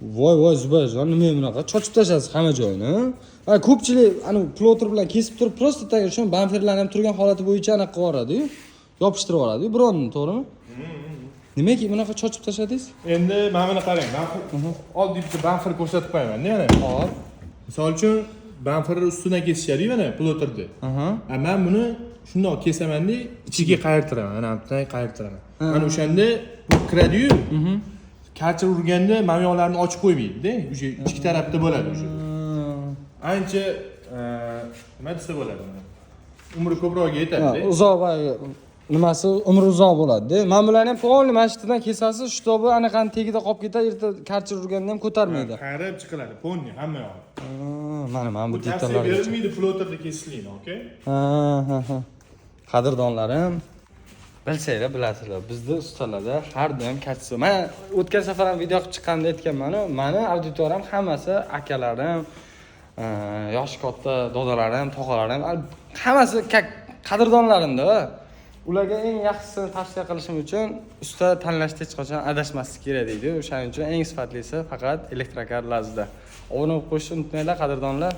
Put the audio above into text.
Voy Zubayjon, nima bunaqa chochib tashasiz hamma joyini? Ha, ko'pchilik ana ploter bilan kesib turib, prosta tagiga shu bamferlarni ham turgan holati bo'yicha anaqa qilib yuboradi-yu, yopishtirib yuboradi-yu, birovni, to'g'rimi? Nimaga bunaqa chochib tashladingiz? Endi mana buni qarang. Oddiy bitta bamfer ko'rsatib qo'yaman-da mana. Hop. Misol uchun bamferni ustidan kesishadi-yu mana ploterni. Men buni shundoq kesaman-da, ichiga qayirtiraman, mana bunday qayirtiraman. Mana o'shanda bu kiradi-yu. Karcha urganda mamyoqlarni ochib qo'ymaydi-da, o'sha ichki tarafda bo'ladi o'sha. Ancha nima desa bo'ladi mana. Umri ko'proq yetadi-da. Uzoq nimasi umri uzoq bo'ladi-da. Men bularni ham polni mashinadan kesasiz, shtobi anaqani tagida qolib ketadi, erta karcha urganda ham ko'tarmaydi. Qarib chiqiladi, polni hamma yog'i. Mana bu detallarga. Bu tavsiya berilmaydi ploterda kesilishni, okey? Qadrdonlarim, bilsanglar bilasizlar, bizda ustalarda har doim karcha. Men o'tgan safar ham video qilib chiqqanda aytganman-ku, meni auditoriyam hammasi akalarim, yosh katta dodalarim, tog'alarim, hammasi qadrdonlarimda. Ularga eng yaxshisini tavsiya qilishim uchun usta tanlashda hech qachon adashmaslik kerak deydi. O'shaning uchun eng sifatlisi faqat elektrokar Lazda. Obuna bo'lib qo'yishni unutmanglar, qadrdonlar.